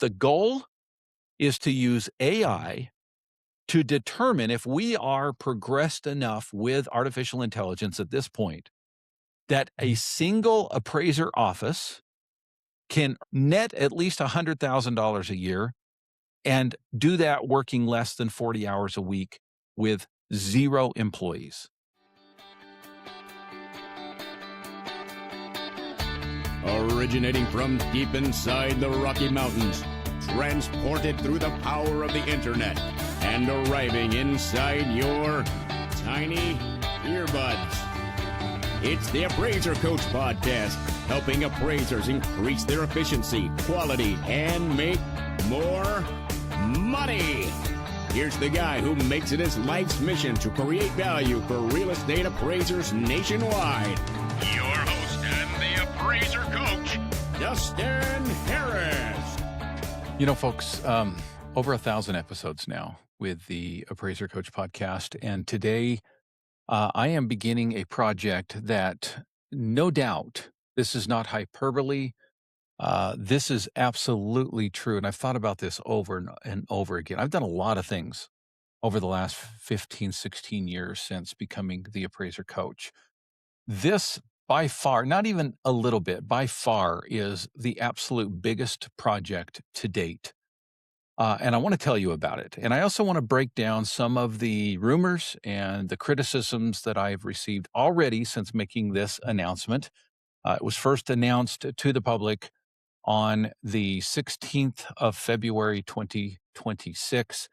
The goal is to use AI to determine if we are progressed enough with artificial intelligence at this point that a single appraiser office can net at least $100,000 a year and do that working less than 40 hours a week with 0 employees. Originating from deep inside the Rocky Mountains, transported through the power of the internet, and arriving inside your tiny earbuds. It's the Appraiser Coach podcast, helping appraisers increase their efficiency, quality, and make more money. Here's the guy who makes it his life's mission to create value for real estate appraisers nationwide. Your host and the Appraiser Coach, Dustin Harris. You know, folks, over 1,000 episodes now with the Appraiser Coach podcast. And today I am beginning a project that no doubt, this is not hyperbole. This is absolutely true. And I've thought about this over and over again. I've done a lot of things over the last 15, 16 years since becoming the Appraiser Coach. This, by far, not even a little bit, by far is the absolute biggest project to date. And I want to tell you about it. And I also want to break down some of the rumors and the criticisms that I've received already since making this announcement. It was first announced to the public on the 16th of February, 2026,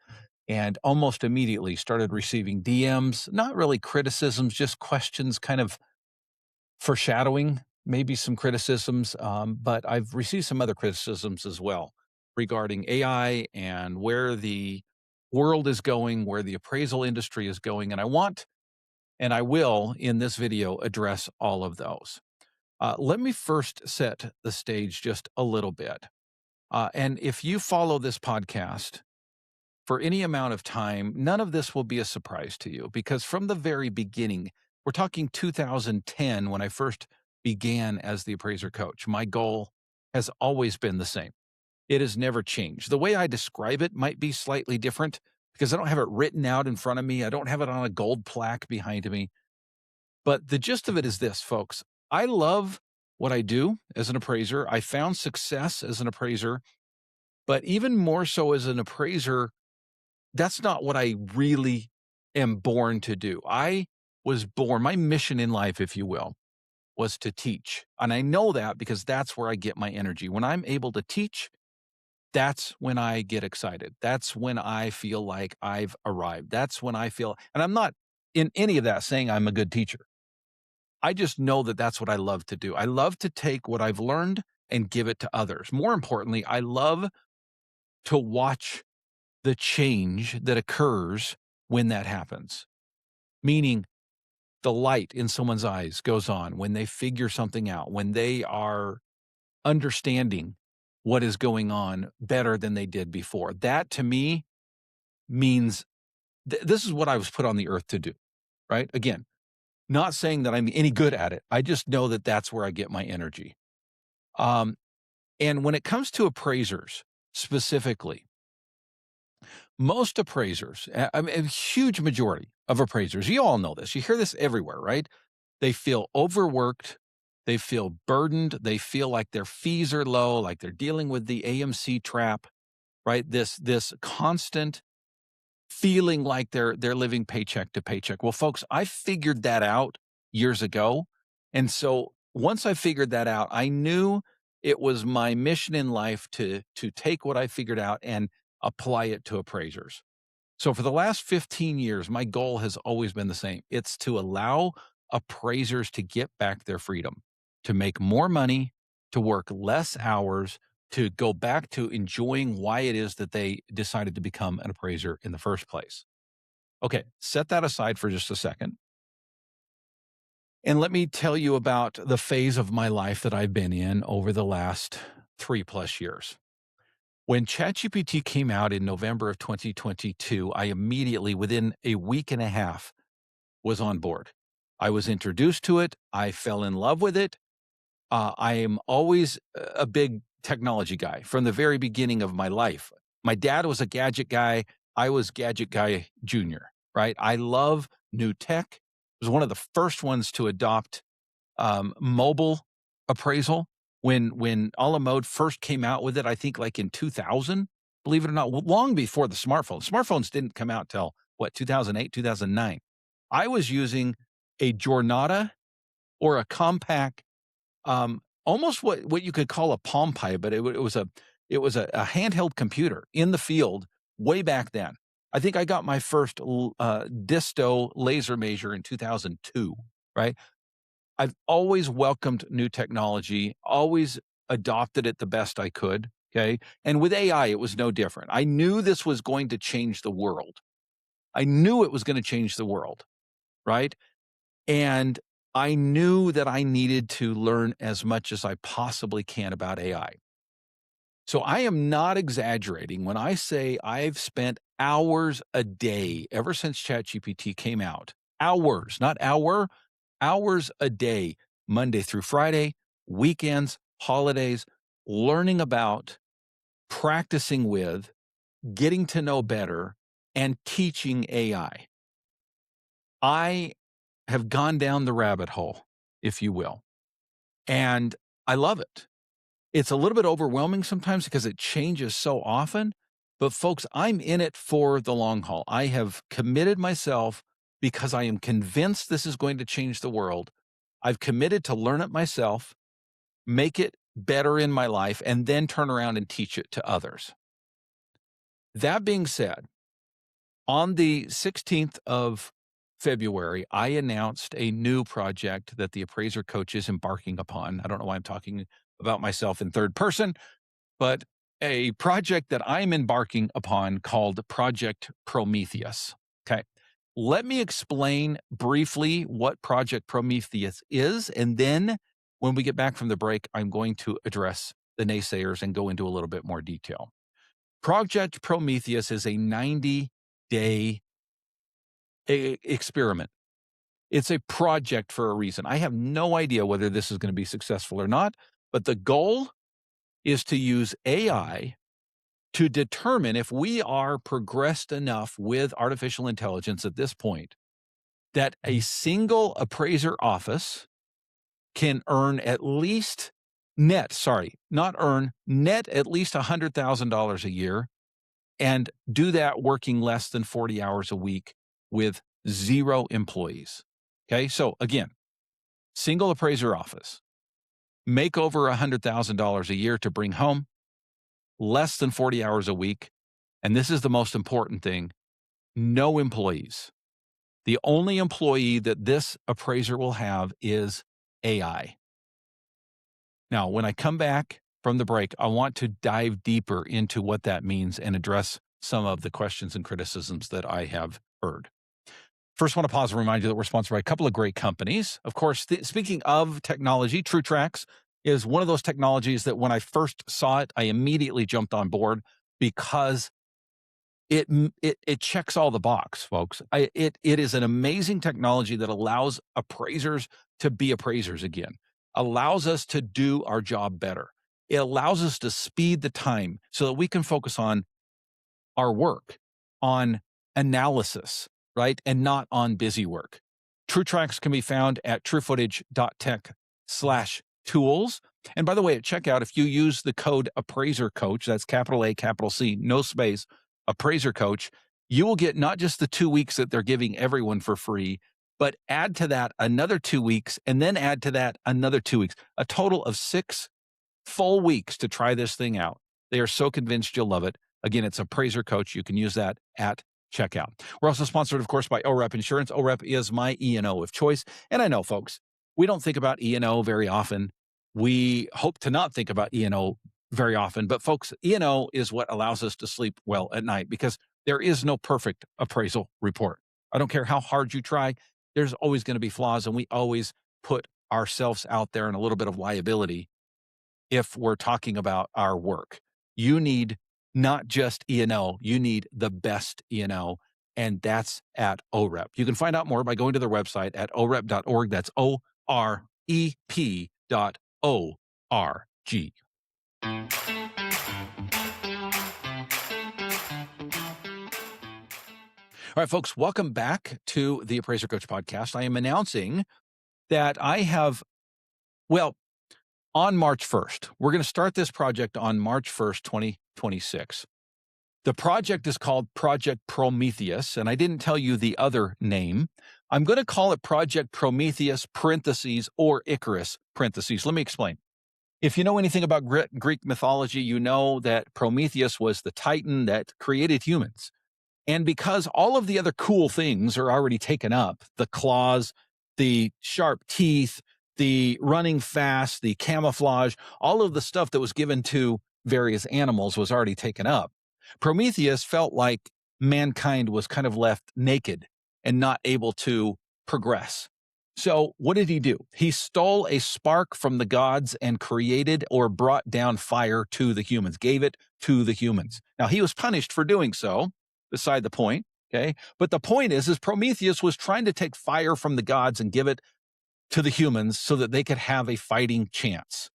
and almost immediately started receiving DMs, not really criticisms, just questions, kind of foreshadowing maybe some criticisms, but I've received some other criticisms as well regarding AI and where the world is going, where the appraisal industry is going. And I want, and I will in this video address all of those. Let me first set the stage just a little bit. And if you follow this podcast for any amount of time, none of this will be a surprise to you, because from the very beginning, we're talking 2010 when I first began as the Appraiser Coach, my goal has always been the same. It has never changed. The way I describe it might be slightly different because I don't have it written out in front of me. I don't have it on a gold plaque behind me. But the gist of it is this, folks. I love what I do as an appraiser. I found success as an appraiser, but even more so as an appraiser, that's not what I really am born to do. I was born, my mission in life, if you will, was to teach. And I know that because that's where I get my energy. When I'm able to teach, that's when I get excited. That's when I feel like I've arrived. That's when I feel, and I'm not in any of that saying I'm a good teacher. I just know that that's what I love to do. I love to take what I've learned and give it to others. More importantly, I love to watch the change that occurs when that happens. Meaning the light in someone's eyes goes on when they figure something out, when they are understanding what is going on better than they did before. That to me means this is what I was put on the earth to do, right? Again, not saying that I'm any good at it. I just know that that's where I get my energy. And when it comes to appraisers specifically, most appraisers, I mean, a huge majority of appraisers, you all know this. You hear this everywhere, right? They feel overworked. They feel burdened. They feel like their fees are low, like they're dealing with the AMC trap, right? This constant feeling like they're living paycheck to paycheck. Well, folks, I figured that out years ago. And so once I figured that out, I knew it was my mission in life to take what I figured out and apply it to appraisers. So for the last 15 years, my goal has always been the same. It's to allow appraisers to get back their freedom, to make more money, to work less hours, to go back to enjoying why it is that they decided to become an appraiser in the first place. Okay, set that aside for just a second. And let me tell you about the phase of my life that I've been in over the last 3+ years. When ChatGPT came out in November of 2022, I immediately, within a week and a half, was on board. I was introduced to it. I fell in love with it. I am always a big technology guy from the very beginning of my life. My dad was a gadget guy. I was gadget guy junior, right? I love new tech. I was one of the first ones to adopt mobile appraisal when a la mode first came out with it. I think like in 2000, believe it or not, long before the smartphone. Smartphones didn't come out till what, 2008, 2009. I was using a Jornada or a compact, almost what you could call a Palm Pilot, but it was a handheld computer in the field way back then. I think I got my first disto laser measure in 2002, right? I've always welcomed new technology, always adopted it the best I could, okay? And with AI, it was no different. I knew this was going to change the world. I knew it was going to change the world, right? And I knew that I needed to learn as much as I possibly can about AI. So I am not exaggerating when I say I've spent hours a day ever since ChatGPT came out. Hours, not hour, hours a day, Monday through Friday, weekends, holidays, learning about, practicing with, getting to know better, and teaching AI. I have gone down the rabbit hole, if you will, and I love it. It's a little bit overwhelming sometimes because it changes so often, but folks, I'm in it for the long haul. I have committed myself because I am convinced this is going to change the world. I've committed to learn it myself, make it better in my life, and then turn around and teach it to others. That being said, on the 16th of February, I announced a new project that the Appraiser Coach is embarking upon. I don't know why I'm talking about myself in third person, but a project that I'm embarking upon called Project Prometheus. Okay. Let me explain briefly what Project Prometheus is. And then when we get back from the break, I'm going to address the naysayers and go into a little bit more detail. Project Prometheus is a 90-day experiment. It's a project for a reason. I have no idea whether this is going to be successful or not, but the goal is to use AI to determine if we are progressed enough with artificial intelligence at this point that a single appraiser office can earn at least net at least $100,000 a year and do that working less than 40 hours a week with 0 employees. Okay. So again, single appraiser office, make over $100,000 a year to bring home, less than 40 hours a week. And this is the most important thing, no employees. The only employee that this appraiser will have is AI. Now, when I come back from the break, I want to dive deeper into what that means and address some of the questions and criticisms that I have heard. First, I want to pause and remind you that we're sponsored by a couple of great companies. Of course, speaking of technology, TrueTracks is one of those technologies that when I first saw it, I immediately jumped on board because it checks all the box, folks. It is an amazing technology that allows appraisers to be appraisers again, allows us to do our job better. It allows us to speed the time so that we can focus on our work, on analysis, right? And not on busy work. TrueTracks can be found at truefootage.tech/tools. And by the way, at checkout, if you use the code AppraiserCoach, that's capital A, capital C, no space, AppraiserCoach, you will get not just the 2 weeks that they're giving everyone for free, but add to that another 2 weeks, and then add to that another 2 weeks, a total of 6 full weeks to try this thing out. They are so convinced you'll love it. Again, it's AppraiserCoach. You can use that at checkout. We're also sponsored, of course, by OREP Insurance. OREP is my E&O of choice. And I know, folks, we don't think about E&O very often. We hope to not think about E&O very often. But folks, E&O is what allows us to sleep well at night because there is no perfect appraisal report. I don't care how hard you try. There's always going to be flaws, and we always put ourselves out there in a little bit of liability if we're talking about our work. You need not just E&O, you need the best E&O, and that's at OREP. You can find out more by going to their website at orep.org. That's OREP.org. All right, folks, welcome back to the Appraiser Coach podcast. I am announcing that I have, well, on March 1st, we're going to start this project on March 1st, 2026. The project is called Project Prometheus, and I didn't tell you the other name. I'm going to call it Project Prometheus parentheses or Icarus parentheses. Let me explain. If you know anything about Greek mythology, you know that Prometheus was the titan that created humans. And because all of the other cool things are already taken up, the claws, the sharp teeth, the running fast, the camouflage, all of the stuff that was given to various animals was already taken up. Prometheus felt like mankind was kind of left naked and not able to progress. So what did he do? He stole a spark from the gods and created or brought down fire to the humans, gave it to the humans. Now, he was punished for doing so. Beside the point, okay? But the point is Prometheus was trying to take fire from the gods and give it to the humans so that they could have a fighting chance.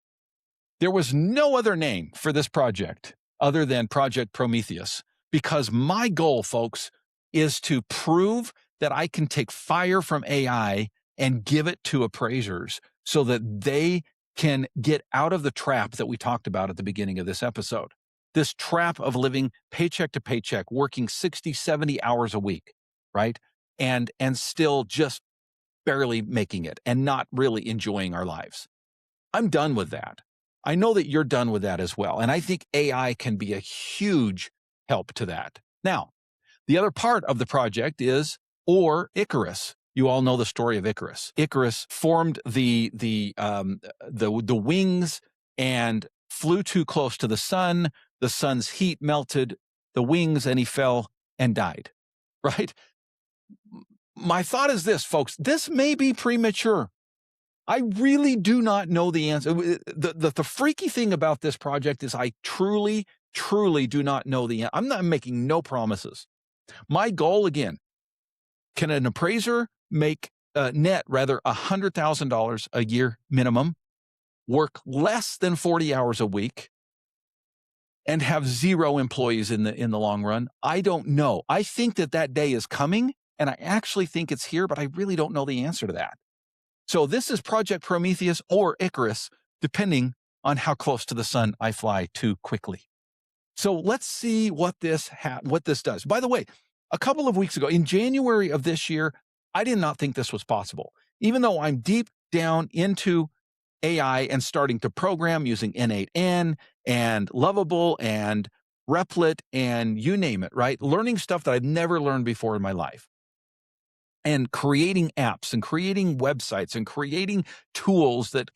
There was no other name for this project other than Project Prometheus, because my goal, folks, is to prove that I can take fire from AI and give it to appraisers so that they can get out of the trap that we talked about at the beginning of this episode. This trap of living paycheck to paycheck, working 60, 70 hours a week, right? And still just barely making it and not really enjoying our lives. I'm done with that. I know that you're done with that as well. And I think AI can be a huge help to that. Now, the other part of the project is Icarus. You all know the story of Icarus. Icarus formed the wings and flew too close to the sun. The sun's heat melted the wings and he fell and died, right? My thought is this, folks, this may be premature. I really do not know the answer. The freaky thing about this project is I truly, truly do not know the answer. I'm not making no promises. My goal, again, can an appraiser make net rather $100,000 a year minimum, work less than 40 hours a week, and have zero employees in the long run? I don't know. I think that day is coming, and I actually think it's here, but I really don't know the answer to that. So this is Project Prometheus or Icarus, depending on how close to the sun I fly too quickly. So let's see what this does. By the way, a couple of weeks ago, in January of this year, I did not think this was possible. Even though I'm deep down into AI and starting to program using N8N and Lovable and Replit and you name it, right? Learning stuff that I've never learned before in my life. And creating apps and creating websites and creating tools that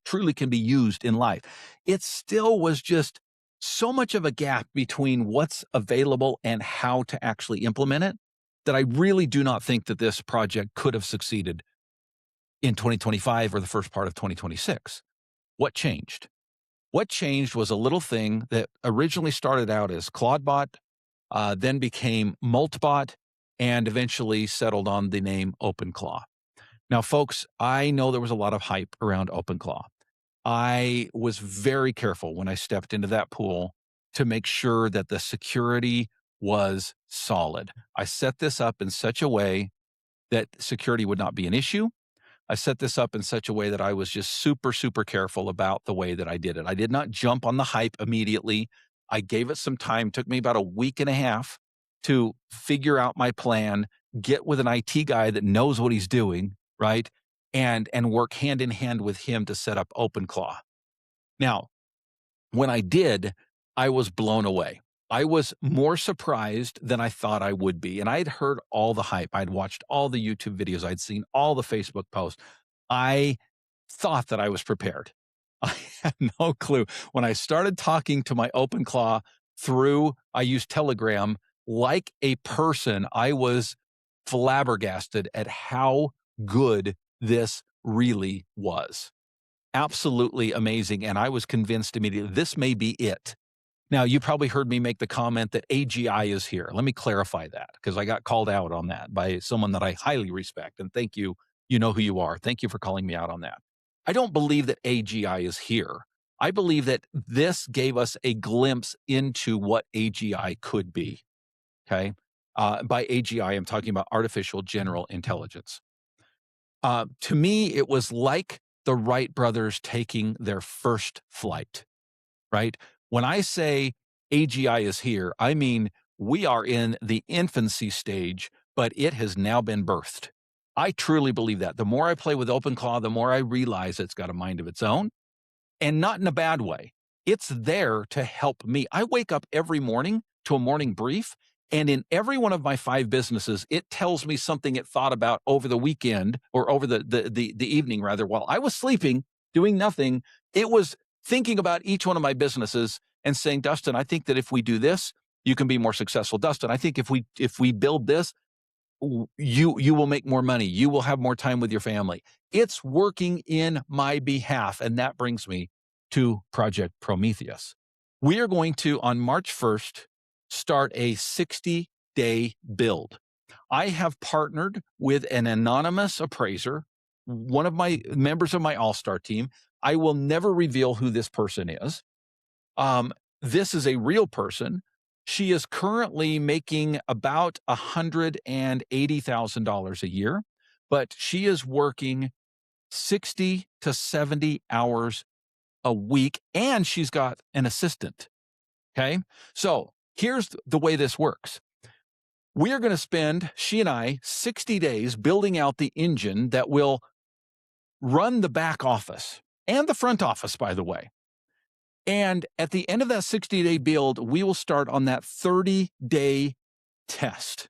truly can be used in life. It still was just so much of a gap between what's available and how to actually implement it that I really do not think that this project could have succeeded in 2025 or the first part of 2026. What changed? What changed was a little thing that originally started out as Claudebot, then became Moltbot, and eventually settled on the name OpenClaw. Now, folks, I know there was a lot of hype around OpenClaw. I was very careful when I stepped into that pool to make sure that the security was solid. I set this up in such a way that security would not be an issue. I set this up in such a way that I was just super, super careful about the way that I did it. I did not jump on the hype immediately. I gave it some time. It took me about a week and a half to figure out my plan, get with an IT guy that knows what he's doing, right? And work hand in hand with him to set up OpenClaw. Now, when I did, I was blown away. I was more surprised than I thought I would be. And I had heard all the hype. I'd watched all the YouTube videos. I'd seen all the Facebook posts. I thought that I was prepared. I had no clue. When I started talking to my OpenClaw I used Telegram like a person, I was flabbergasted at how good this really was. Absolutely amazing. And I was convinced immediately, this may be it. Now, you probably heard me make the comment that AGI is here. Let me clarify that because I got called out on that by someone that I highly respect. And thank you. You know who you are. Thank you for calling me out on that. I don't believe that AGI is here. I believe that this gave us a glimpse into what AGI could be. Okay. By AGI, I'm talking about artificial general intelligence. To me, it was like the Wright brothers taking their first flight, right? When I say AGI is here, I mean we are in the infancy stage, but it has now been birthed. I truly believe that. The more I play with OpenClaw, the more I realize it's got a mind of its own, and not in a bad way. It's there to help me. I wake up every morning to a morning brief, and in every one of my 5 businesses, it tells me something it thought about over the weekend or over the evening rather while I was sleeping, doing nothing. It was thinking about each one of my businesses and saying, "Dustin, I think that if we do this, you can be more successful. Dustin, I think if we build this, you will make more money. You will have more time with your family." It's working in my behalf. And that brings me to Project Prometheus. We are going to, on March 1st, start a 60-day build. I have partnered with an anonymous appraiser, one of my members of my all-star team. I will never reveal who this person is. This is a real person. She is currently making about $180,000 a year, but she is working 60 to 70 hours a week, and she's got an assistant. Okay. So here's the way this works. We are going to spend, she and I, 60 days building out the engine that will run the back office and the front office, by the way. And at the end of that 60-day build, we will start on that 30-day test.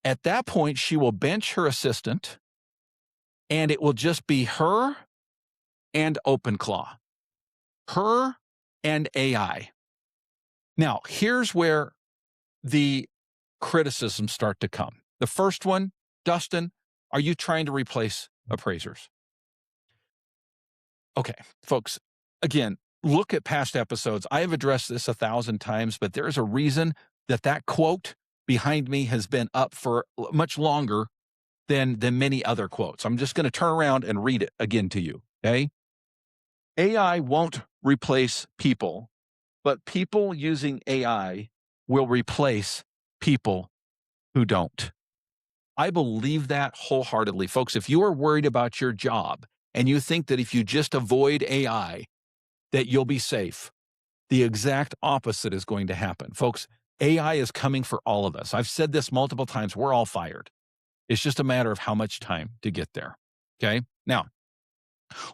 At that point, she will bench her assistant, and it will just be her and OpenClaw, her and AI. Now, here's where the criticisms start to come. The first one, Dustin, are you trying to replace appraisers? Okay, folks, again, look at past episodes. I have addressed this 1,000 times, but there is a reason that quote behind me has been up for much longer than many other quotes. I'm just going to turn around and read it again to you, okay? AI won't replace people, but people using AI will replace people who don't. I believe that wholeheartedly. Folks, if you are worried about your job and you think that if you just avoid AI, that you'll be safe, the exact opposite is going to happen. Folks, AI is coming for all of us. I've said this multiple times. We're all fired. It's just a matter of how much time to get there. Okay. Now,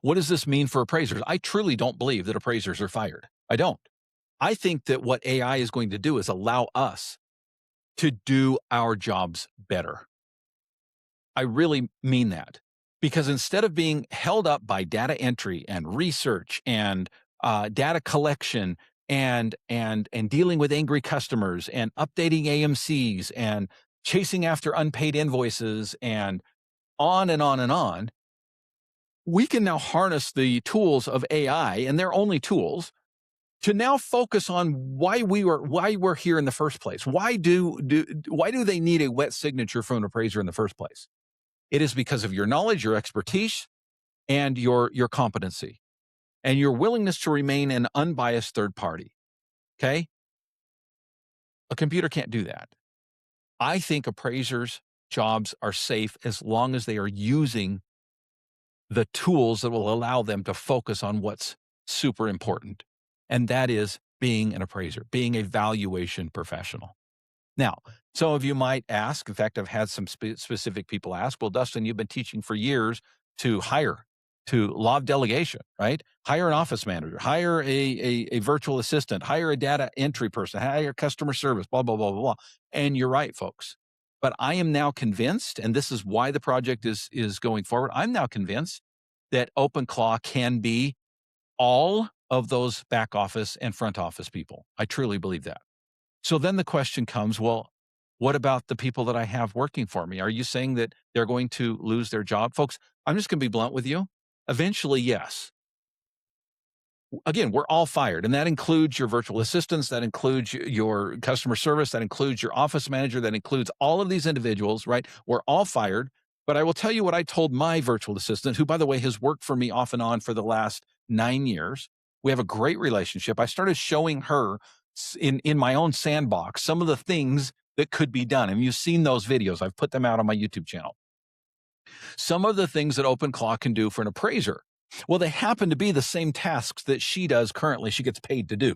what does this mean for appraisers? I truly don't believe that appraisers are fired. I don't. I think that what AI is going to do is allow us to do our jobs better. I really mean that, because instead of being held up by data entry and research and data collection and dealing with angry customers and updating AMCs and chasing after unpaid invoices and on and on and on, we can now harness the tools of AI, and they're only tools, to now focus on why we're here in the first place. Why do they need a wet signature from an appraiser in the first place? It is because of your knowledge, your expertise, and your competency, and your willingness to remain an unbiased third party. Okay? A computer can't do that. I think appraisers' jobs are safe as long as they are using the tools that will allow them to focus on what's super important. And that is being an appraiser, being a valuation professional. Now, some of you might ask, in fact, I've had some specific people ask, well, Dustin, you've been teaching for years to hire, to law of delegation, right? Hire an office manager, hire a virtual assistant, hire a data entry person, hire customer service, blah, blah, blah, blah, blah. And you're right, folks. But I am now convinced, and this is why the project is going forward, I'm now convinced that OpenClaw can be all of those back office and front office people. I truly believe that. So then the question comes, well, what about the people that I have working for me? Are you saying that they're going to lose their job? Folks, I'm just going to be blunt with you. Eventually, yes. Again, we're all fired, and that includes your virtual assistants, that includes your customer service, that includes your office manager, that includes all of these individuals, right? We're all fired. But I will tell you what I told my virtual assistant, who, by the way, has worked for me off and on for the last 9 years. We have a great relationship. I started showing her in my own sandbox some of the things that could be done. And you've seen those videos. I've put them out on my YouTube channel. Some of the things that OpenClaw can do for an appraiser. Well, they happen to be the same tasks that she does currently. She gets paid to do.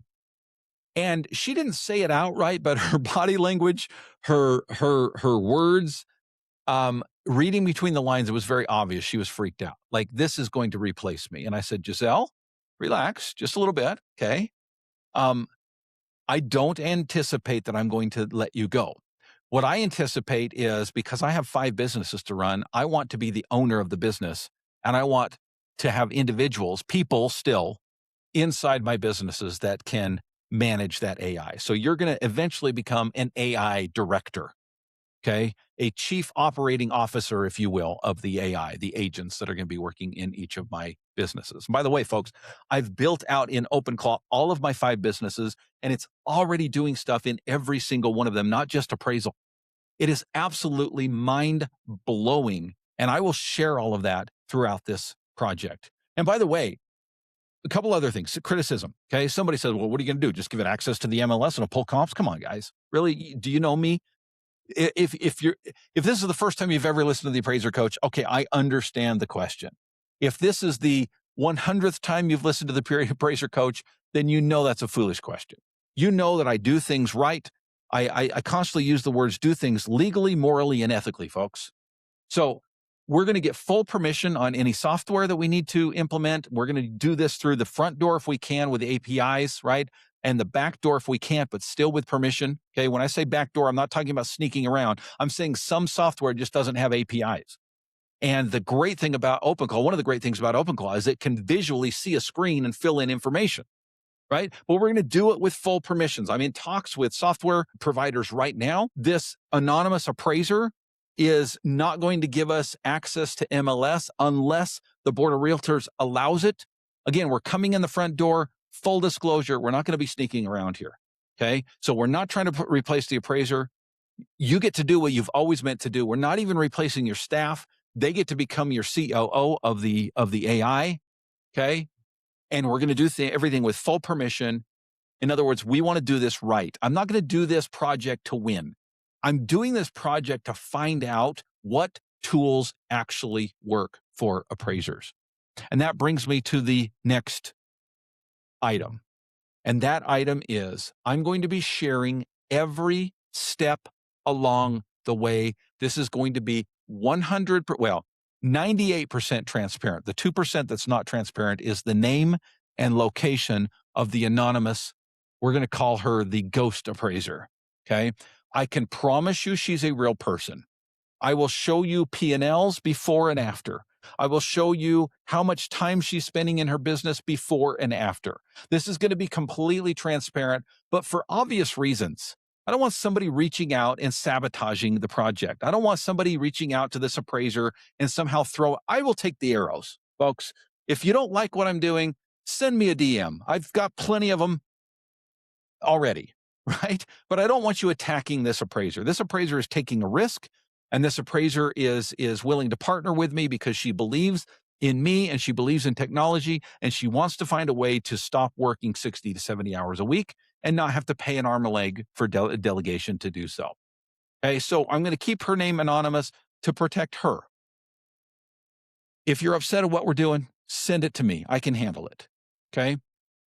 And she didn't say it outright, but her body language, her words, reading between the lines, it was very obvious she was freaked out. Like, this is going to replace me. And I said, Giselle, relax just a little bit. Okay. I don't anticipate that I'm going to let you go. What I anticipate is, because I have 5 businesses to run, I want to be the owner of the business, and I want to have individuals, people still inside my businesses that can manage that AI. So you're going to eventually become an AI director. Okay. A chief operating officer, if you will, of the AI, the agents that are going to be working in each of my businesses. And by the way, folks, I've built out in OpenClaw all of my 5 businesses, and it's already doing stuff in every single one of them, not just appraisal. It is absolutely mind blowing. And I will share all of that throughout this project. And by the way, a couple other things, criticism. Okay. Somebody says, well, what are you going to do? Just give it access to the MLS and it'll pull comps? Come on, guys. Really? Do you know me? If this is the first time you've ever listened to the Appraiser Coach, okay, I understand the question. If this is the 100th time you've listened to the Appraiser Coach, then you know that's a foolish question. You know that I do things right. I constantly use the words do things legally, morally, and ethically, folks. So we're going to get full permission on any software that we need to implement. We're going to do this through the front door if we can with the APIs, right? And the back door if we can't, but still with permission. Okay. When I say back door, I'm not talking about sneaking around. I'm saying some software just doesn't have APIs. And the great thing about OpenClaw, one of the great things about OpenClaw is it can visually see a screen and fill in information, right? But we're going to do it with full permissions. I'm in talks with software providers right now. This anonymous appraiser is not going to give us access to MLS unless the Board of Realtors allows it. Again, we're coming in the front door. Full disclosure, we're not going to be sneaking around here. Okay. So we're not trying to replace the appraiser. You get to do what you've always meant to do. We're not even replacing your staff. They get to become your COO of the AI. Okay. And we're going to do everything with full permission. In other words, we want to do this right. I'm not going to do this project to win. I'm doing this project to find out what tools actually work for appraisers. And that brings me to the next item. And that item is, I'm going to be sharing every step along the way. This is going to be 98% transparent. The 2% that's not transparent is the name and location of the anonymous. We're going to call her the ghost appraiser. Okay. I can promise you she's a real person. I will show you P&Ls before and after. I will show you how much time she's spending in her business before and after. This is going to be completely transparent, but for obvious reasons. I don't want somebody reaching out and sabotaging the project. I don't want somebody reaching out to this appraiser and somehow I will take the arrows, folks. If you don't like what I'm doing, send me a DM. I've got plenty of them already, right? But I don't want you attacking this appraiser. This appraiser is taking a risk. And this appraiser is willing to partner with me because she believes in me and she believes in technology, and she wants to find a way to stop working 60 to 70 hours a week and not have to pay an arm and a leg for delegation to do so. Okay, so I'm going to keep her name anonymous to protect her. If you're upset at what we're doing, send it to me. I can handle it. Okay.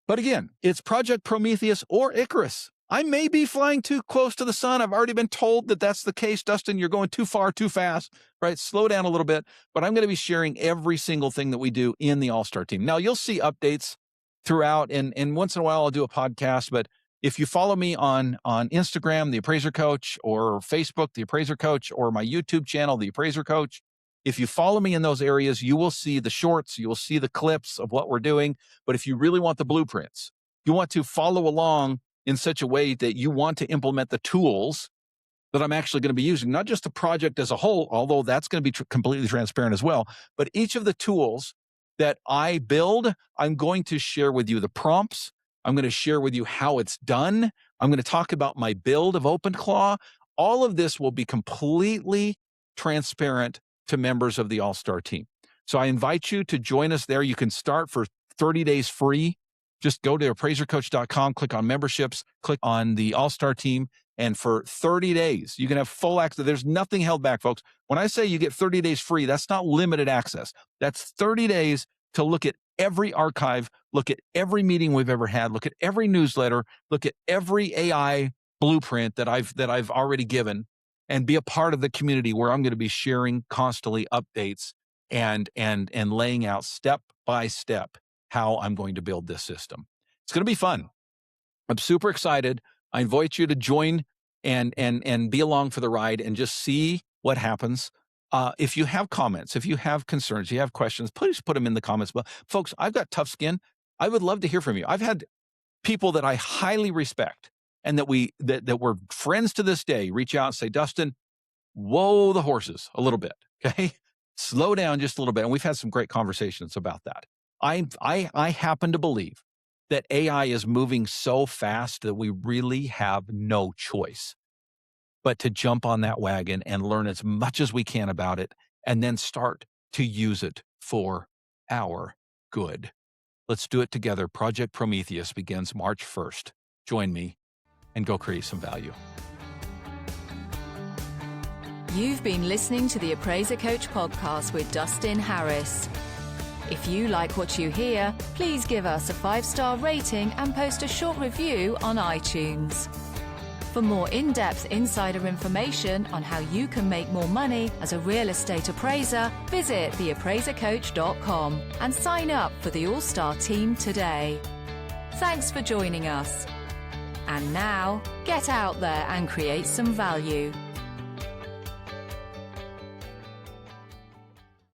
But again, it's Project Prometheus or Icarus. I may be flying too close to the sun. I've already been told that that's the case. Dustin, you're going too far, too fast, right? Slow down a little bit. But I'm going to be sharing every single thing that we do in the All-Star team. Now, you'll see updates throughout, and once in a while I'll do a podcast. But if you follow me on Instagram, The Appraiser Coach, or Facebook, The Appraiser Coach, or my YouTube channel, The Appraiser Coach, if you follow me in those areas, you will see the shorts, you will see the clips of what we're doing. But if you really want the blueprints, you want to follow along in such a way that you want to implement the tools that I'm actually going to be using, not just the project as a whole, although that's going to be completely transparent as well, but each of the tools that I build, I'm going to share with you the prompts. I'm going to share with you how it's done. I'm going to talk about my build of OpenClaw. All of this will be completely transparent to members of the All-Star team. So I invite you to join us there. You can start for 30 days free Just go to appraisercoach.com, click on memberships, click on the All-Star team, and for 30 days, you can have full access. There's nothing held back, folks. When I say you get 30 days free, that's not limited access. That's 30 days to look at every archive, look at every meeting we've ever had, look at every newsletter, look at every AI blueprint that I've already given, and be a part of the community where I'm going to be sharing constantly updates and laying out step by step how I'm going to build this system. It's going to be fun. I'm super excited. I invite you to join and be along for the ride and just see what happens. If you have comments, if you have concerns, you have questions, please put them in the comments. But folks, I've got tough skin. I would love to hear from you. I've had people that I highly respect and that we're friends to this day reach out and say, Dustin, whoa the horses a little bit, okay? Slow down just a little bit. And we've had some great conversations about that. I happen to believe that AI is moving so fast that we really have no choice but to jump on that wagon and learn as much as we can about it and then start to use it for our good. Let's do it together. Project Prometheus begins March 1st. Join me and go create some value. You've been listening to the Appraiser Coach podcast with Dustin Harris. If you like what you hear, please give us a 5-star rating and post a short review on iTunes. For more in-depth insider information on how you can make more money as a real estate appraiser, visit TheAppraiserCoach.com and sign up for the All-Star team today. Thanks for joining us. And now, get out there and create some value.